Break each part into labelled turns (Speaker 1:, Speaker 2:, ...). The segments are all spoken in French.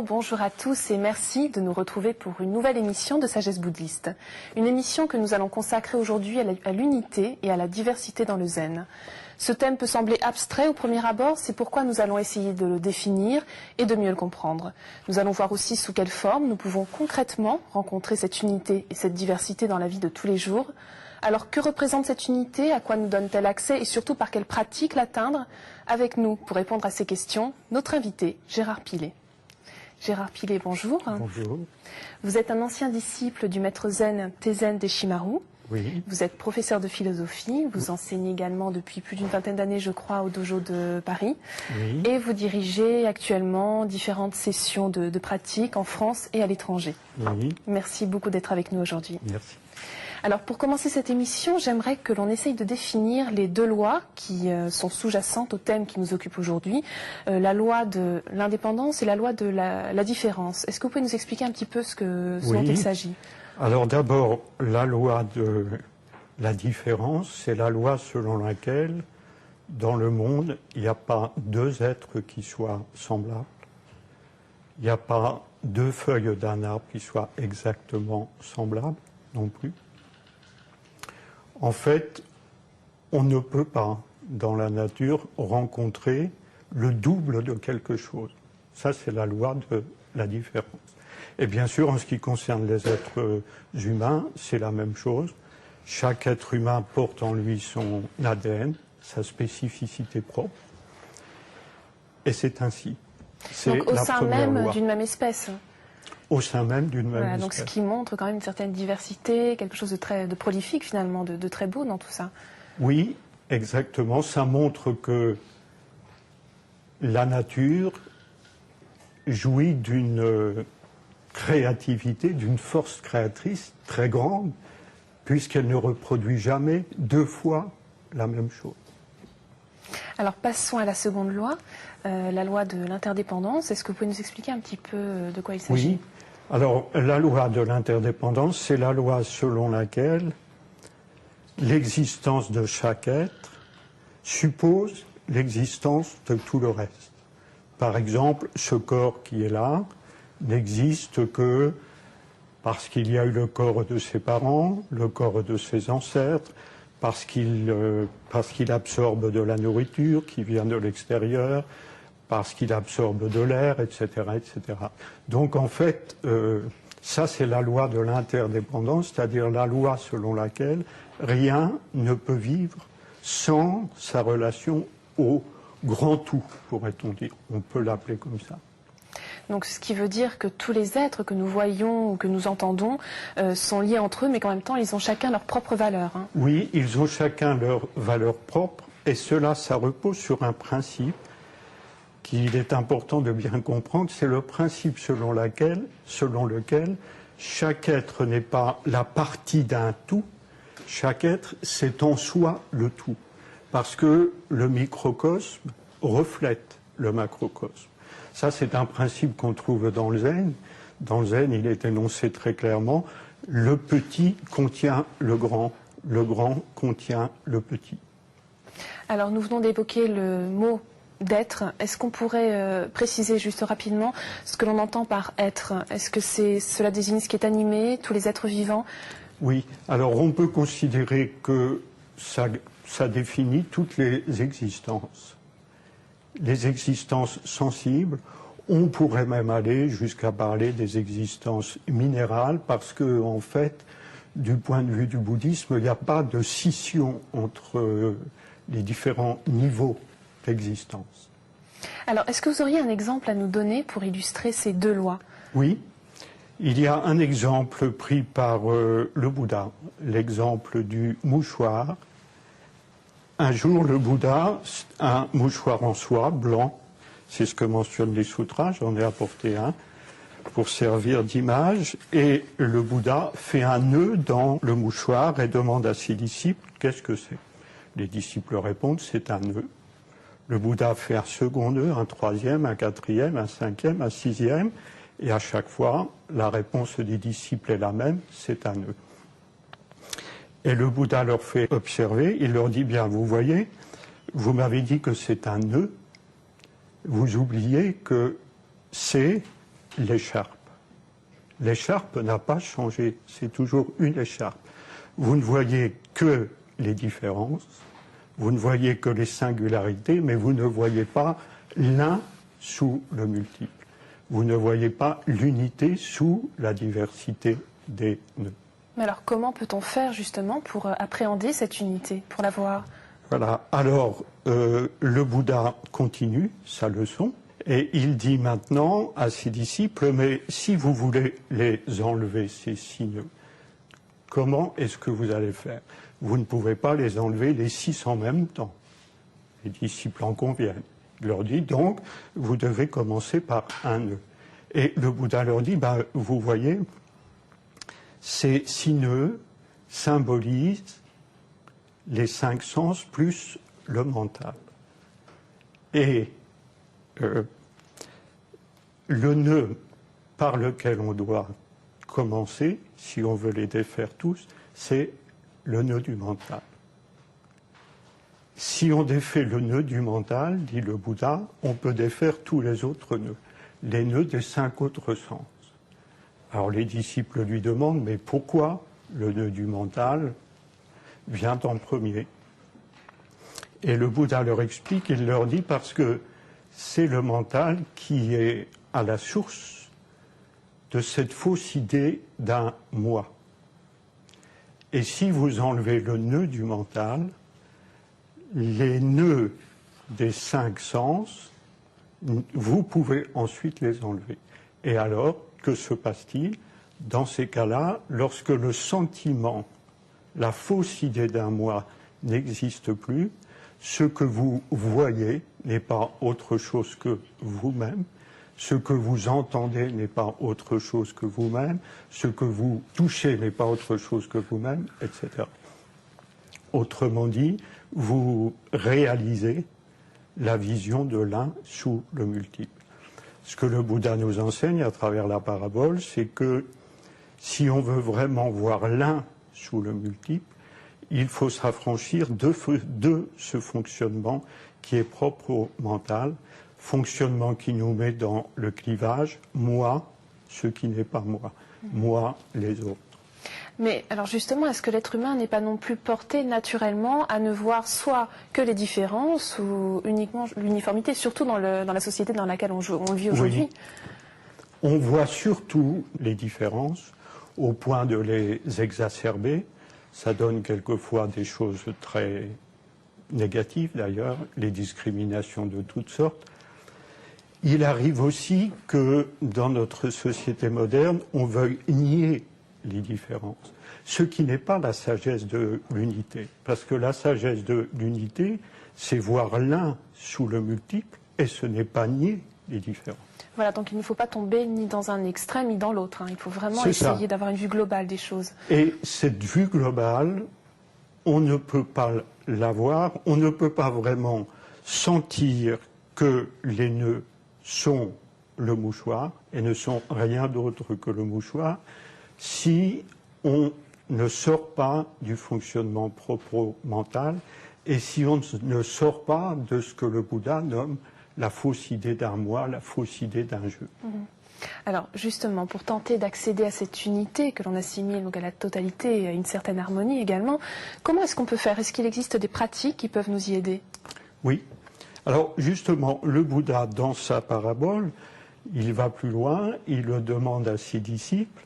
Speaker 1: Bonjour à tous et merci de nous retrouver pour une nouvelle émission de Sagesse bouddhiste. Une émission que nous allons consacrer aujourd'hui à l'unité et à la diversité dans le zen. Ce thème peut sembler abstrait au premier abord, c'est pourquoi nous allons essayer de le définir et de mieux le comprendre. Nous allons voir aussi sous quelle forme nous pouvons concrètement rencontrer cette unité et cette diversité dans la vie de tous les jours. Alors que représente cette unité, à quoi nous donne-t-elle accès et surtout par quelle pratique l'atteindre? Avec nous, pour répondre à ces questions, notre invité, Gérard Pilet. Gérard Pilet, bonjour.
Speaker 2: Bonjour.
Speaker 1: Vous êtes un ancien disciple du maître zen Teizen Deshimaru.
Speaker 2: Oui.
Speaker 1: Vous êtes professeur de philosophie, vous enseignez également depuis plus d'une vingtaine d'années, je crois, au dojo de Paris.
Speaker 2: Oui.
Speaker 1: Et vous dirigez actuellement différentes sessions de pratique en France et à l'étranger.
Speaker 2: Oui.
Speaker 1: Merci beaucoup d'être avec nous aujourd'hui.
Speaker 2: Merci.
Speaker 1: Alors pour commencer cette émission, j'aimerais que l'on essaye de définir les deux lois qui sont sous-jacentes au thème qui nous occupe aujourd'hui, la loi de l'indépendance et la loi de la différence. Est-ce que vous pouvez nous expliquer un petit peu ce dont il s'agit?
Speaker 2: Alors d'abord, la loi de la différence, c'est la loi selon laquelle, dans le monde, il n'y a pas deux êtres qui soient semblables. Il n'y a pas deux feuilles d'un arbre qui soient exactement semblables non plus. En fait, on ne peut pas, dans la nature, rencontrer le double de quelque chose. Ça, c'est la loi de la différence. Et bien sûr, en ce qui concerne les êtres humains, c'est la même chose. Chaque être humain porte en lui son ADN, sa spécificité propre. Et c'est ainsi.
Speaker 1: Donc au sein même d'une même espèce.
Speaker 2: Au sein même d'une même espèce.
Speaker 1: Donc ce qui montre quand même une certaine diversité, quelque chose de prolifique finalement, de très beau dans tout ça.
Speaker 2: Oui, exactement. Ça montre que la nature jouit d'une créativité, d'une force créatrice très grande, puisqu'elle ne reproduit jamais deux fois la même chose.
Speaker 1: Alors passons à la seconde loi, la loi de l'interdépendance. Est-ce que vous pouvez nous expliquer un petit peu de quoi il s'agit?
Speaker 2: Oui. Alors la loi de l'interdépendance, c'est la loi selon laquelle l'existence de chaque être suppose l'existence de tout le reste. Par exemple, ce corps qui est là n'existe que parce qu'il y a eu le corps de ses parents, le corps de ses ancêtres, parce qu'il absorbe de la nourriture qui vient de l'extérieur, parce qu'il absorbe de l'air, etc., etc. Donc en fait, ça c'est la loi de l'interdépendance, c'est-à-dire la loi selon laquelle rien ne peut vivre sans sa relation au grand tout, pourrait-on dire. On peut l'appeler comme ça.
Speaker 1: Donc ce qui veut dire que tous les êtres que nous voyons ou que nous entendons sont liés entre eux, mais qu'en même temps, ils ont chacun leur propre valeur. Hein.
Speaker 2: Oui, ils ont chacun leur valeur propre, et cela, ça repose sur un principe qu'il est important de bien comprendre. C'est le principe selon lequel chaque être n'est pas la partie d'un tout, chaque être, c'est en soi le tout. Parce que le microcosme reflète le macrocosme. Ça, c'est un principe qu'on trouve dans le zen. Dans le zen, il est énoncé très clairement, le petit contient le grand contient le petit.
Speaker 1: Alors, nous venons d'évoquer le mot d'être. Est-ce qu'on pourrait préciser juste rapidement ce que l'on entend par être? Est-ce que cela désigne ce qui est animé, tous les êtres vivants?
Speaker 2: Oui, alors on peut considérer que ça définit toutes les existences. Les existences sensibles, on pourrait même aller jusqu'à parler des existences minérales parce que, en fait, du point de vue du bouddhisme, il n'y a pas de scission entre les différents niveaux d'existence.
Speaker 1: Alors, est-ce que vous auriez un exemple à nous donner pour illustrer ces deux lois?
Speaker 2: Oui, il y a un exemple pris par le Bouddha, l'exemple du mouchoir. Un jour, le Bouddha, un mouchoir en soie, blanc, c'est ce que mentionnent les sutras, j'en ai apporté un, pour servir d'image, et le Bouddha fait un nœud dans le mouchoir et demande à ses disciples, qu'est-ce que c'est? Les disciples répondent, c'est un nœud. Le Bouddha fait un second nœud, un troisième, un quatrième, un cinquième, un sixième, et à chaque fois, la réponse des disciples est la même, c'est un nœud. Et le Bouddha leur fait observer, il leur dit, bien, vous voyez, vous m'avez dit que c'est un nœud, vous oubliez que c'est l'écharpe. L'écharpe n'a pas changé, c'est toujours une écharpe. Vous ne voyez que les différences, vous ne voyez que les singularités, mais vous ne voyez pas l'un sous le multiple. Vous ne voyez pas l'unité sous la diversité des nœuds.
Speaker 1: Mais alors comment peut-on faire justement pour appréhender cette unité, pour la voir?
Speaker 2: Voilà, alors le Bouddha continue sa leçon et il dit maintenant à ses disciples, mais si vous voulez les enlever, ces 6 nœuds, comment est-ce que vous allez faire? Vous ne pouvez pas les enlever les 6 en même temps. Les disciples en conviennent. Il leur dit donc, vous devez commencer par un nœud. Et le Bouddha leur dit, vous voyez, ces 6 nœuds symbolisent les 5 sens plus le mental. Et le nœud par lequel on doit commencer, si on veut les défaire tous, c'est le nœud du mental. Si on défait le nœud du mental, dit le Bouddha, on peut défaire tous les autres nœuds, les nœuds des 5 autres sens. Alors les disciples lui demandent, mais pourquoi le nœud du mental vient en premier? Et le Bouddha leur explique, il leur dit, parce que c'est le mental qui est à la source de cette fausse idée d'un moi. Et si vous enlevez le nœud du mental, les nœuds des 5 sens, vous pouvez ensuite les enlever. Et alors, que se passe-t-il? Dans ces cas-là, lorsque le sentiment, la fausse idée d'un moi n'existe plus, ce que vous voyez n'est pas autre chose que vous-même, ce que vous entendez n'est pas autre chose que vous-même, ce que vous touchez n'est pas autre chose que vous-même, etc. Autrement dit, vous réalisez la vision de l'un sous le multiple. Ce que le Bouddha nous enseigne à travers la parabole, c'est que si on veut vraiment voir l'un sous le multiple, il faut s'affranchir de ce fonctionnement qui est propre au mental, fonctionnement qui nous met dans le clivage, moi, ce qui n'est pas moi, moi, les autres.
Speaker 1: Mais alors justement, est-ce que l'être humain n'est pas non plus porté naturellement à ne voir soit que les différences ou uniquement l'uniformité, surtout dans la société dans laquelle on vit aujourd'hui?
Speaker 2: Oui. On voit surtout les différences au point de les exacerber. Ça donne quelquefois des choses très négatives d'ailleurs, les discriminations de toutes sortes. Il arrive aussi que dans notre société moderne, on veuille nier les différences, ce qui n'est pas la sagesse de l'unité. Parce que la sagesse de l'unité, c'est voir l'un sous le multiple et ce n'est pas nier les différences.
Speaker 1: Voilà, donc il ne faut pas tomber ni dans un extrême ni dans l'autre. Il faut vraiment essayer d'avoir une vue globale des choses.
Speaker 2: Et cette vue globale, on ne peut pas l'avoir, on ne peut pas vraiment sentir que les nœuds sont le mouchoir et ne sont rien d'autre que le mouchoir si on ne sort pas du fonctionnement propre mental et si on ne sort pas de ce que le Bouddha nomme la fausse idée d'un moi, la fausse idée d'un jeu.
Speaker 1: Alors justement, pour tenter d'accéder à cette unité que l'on assimile donc à la totalité et à une certaine harmonie également, comment est-ce qu'on peut faire? Est-ce qu'il existe des pratiques qui peuvent nous y aider?
Speaker 2: Oui. Alors justement, le Bouddha, dans sa parabole, il va plus loin, il le demande à ses disciples,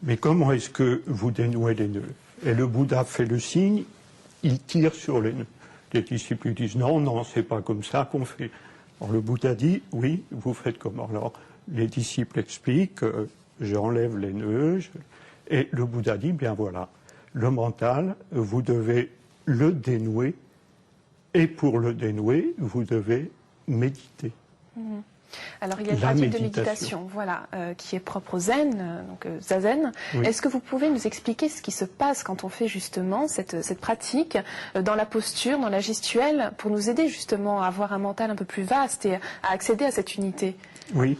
Speaker 2: mais comment est-ce que vous dénouez les nœuds? Et le Bouddha fait le signe, il tire sur les nœuds. Les disciples lui disent non, c'est pas comme ça qu'on fait. Alors le Bouddha dit, oui, vous faites comment? Alors les disciples expliquent, j'enlève les nœuds, et le Bouddha dit, bien voilà, le mental, vous devez le dénouer, et pour le dénouer, vous devez méditer.
Speaker 1: Alors il y a une pratique de méditation, voilà, qui est propre au zen, donc zazen. Oui. Est-ce que vous pouvez nous expliquer ce qui se passe quand on fait justement cette pratique dans la posture, dans la gestuelle, pour nous aider justement à avoir un mental un peu plus vaste et à accéder à cette unité?
Speaker 2: Oui.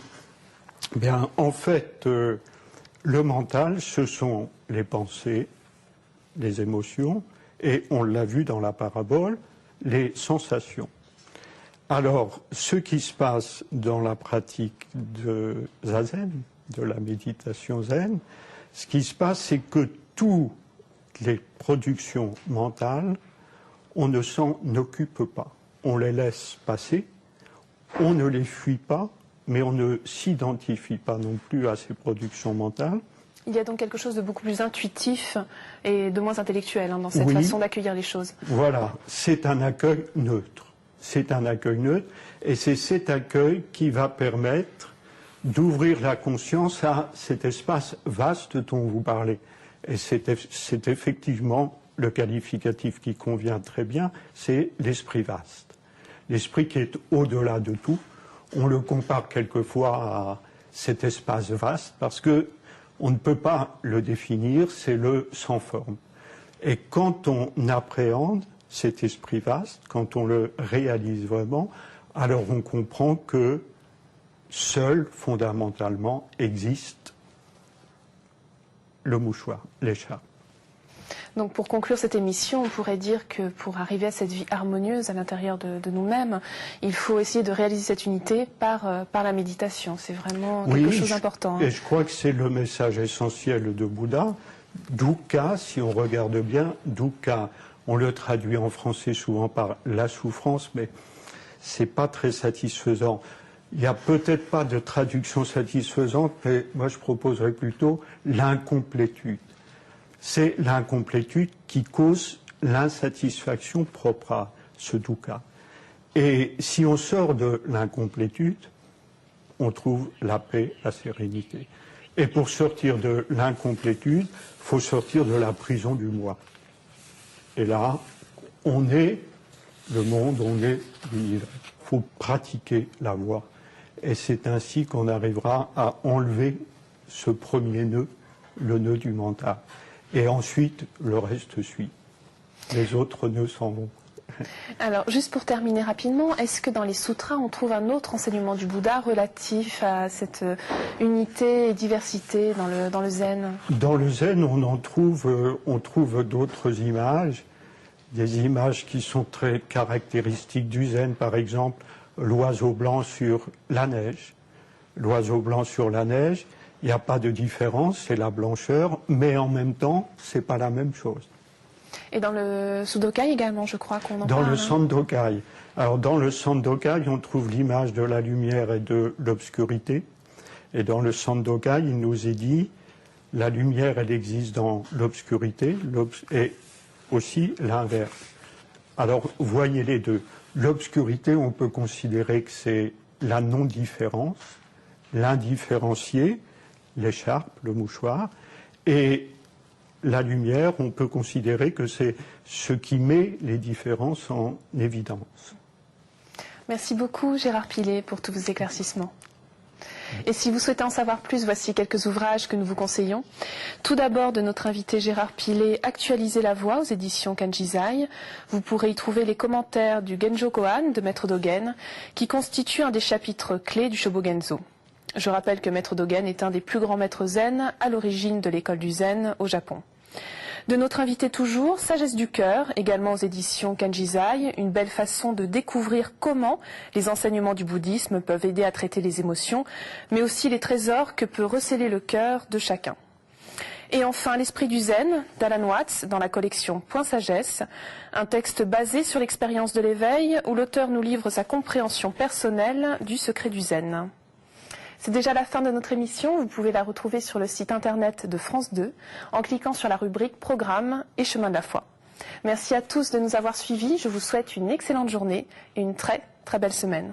Speaker 2: Bien, en fait, le mental, ce sont les pensées, les émotions, et on l'a vu dans la parabole, les sensations. Alors, ce qui se passe dans la pratique de Zazen, de la méditation zen, ce qui se passe, c'est que toutes les productions mentales, on ne s'en occupe pas. On les laisse passer, on ne les fuit pas, mais on ne s'identifie pas non plus à ces productions mentales.
Speaker 1: Il y a donc quelque chose de beaucoup plus intuitif et de moins intellectuel dans cette façon d'accueillir les choses.
Speaker 2: Voilà, c'est un accueil neutre. C'est un accueil neutre et c'est cet accueil qui va permettre d'ouvrir la conscience à cet espace vaste dont vous parlez. Et c'est effectivement le qualificatif qui convient très bien, c'est l'esprit vaste. L'esprit qui est au-delà de tout. On le compare quelquefois à cet espace vaste parce que on ne peut pas le définir, c'est le sans forme. Et quand on appréhende cet esprit vaste, quand on le réalise vraiment, alors on comprend que seul, fondamentalement, existe le mouchoir, l'écharpe.
Speaker 1: Donc pour conclure cette émission, on pourrait dire que pour arriver à cette vie harmonieuse à l'intérieur de nous-mêmes, il faut essayer de réaliser cette unité par la méditation. C'est vraiment quelque chose d'important.
Speaker 2: Et je crois que c'est le message essentiel de Bouddha. Dukkha, si on regarde bien, dukkha, on le traduit en français souvent par la souffrance, mais c'est pas très satisfaisant. Il n'y a peut-être pas de traduction satisfaisante, mais moi je proposerais plutôt l'incomplétude. C'est l'incomplétude qui cause l'insatisfaction propre à ce dukkha. Et si on sort de l'incomplétude, on trouve la paix, la sérénité. Et pour sortir de l'incomplétude, il faut sortir de la prison du moi. Et là, on est le monde, on est l'univers. Il faut pratiquer la voie. Et c'est ainsi qu'on arrivera à enlever ce premier nœud, le nœud du mental. Et ensuite, le reste suit. Les autres nœuds s'en vont.
Speaker 1: Alors, juste pour terminer rapidement, est-ce que dans les sutras, on trouve un autre enseignement du Bouddha relatif à cette unité et diversité dans le zen?
Speaker 2: Dans le zen, on trouve d'autres images, des images qui sont très caractéristiques du zen, par exemple, l'oiseau blanc sur la neige. L'oiseau blanc sur la neige, il n'y a pas de différence, c'est la blancheur, mais en même temps, c'est pas la même chose.
Speaker 1: Et dans le Sudokai également, je crois qu'on en parle.
Speaker 2: Dans le Sandokai. Alors, dans le Sandokai, on trouve l'image de la lumière et de l'obscurité. Et dans le Sandokai, il nous est dit, la lumière, elle existe dans l'obscurité, et aussi l'inverse. Alors, voyez les deux. L'obscurité, on peut considérer que c'est la non-différence, l'indifférencié, l'écharpe, le mouchoir, et la lumière, on peut considérer que c'est ce qui met les différences en évidence.
Speaker 1: Merci beaucoup Gérard Pilet pour tous vos éclaircissements. Et si vous souhaitez en savoir plus, voici quelques ouvrages que nous vous conseillons. Tout d'abord, de notre invité Gérard Pilet, Actualiser la voix aux éditions Kanjizai. Vous pourrez y trouver les commentaires du Genjo Koan de Maître Dogen, qui constitue un des chapitres clés du Shobogenzo. Je rappelle que Maître Dogen est un des plus grands maîtres zen à l'origine de l'école du zen au Japon. De notre invité toujours, Sagesse du cœur, également aux éditions Kanjizai, une belle façon de découvrir comment les enseignements du bouddhisme peuvent aider à traiter les émotions, mais aussi les trésors que peut recéler le cœur de chacun. Et enfin, L'esprit du zen, d'Alan Watts, dans la collection Point Sagesse, un texte basé sur l'expérience de l'éveil, où l'auteur nous livre sa compréhension personnelle du secret du zen. C'est déjà la fin de notre émission. Vous pouvez la retrouver sur le site internet de France 2 en cliquant sur la rubrique Programme et Chemin de la foi. Merci à tous de nous avoir suivis. Je vous souhaite une excellente journée et une très très belle semaine.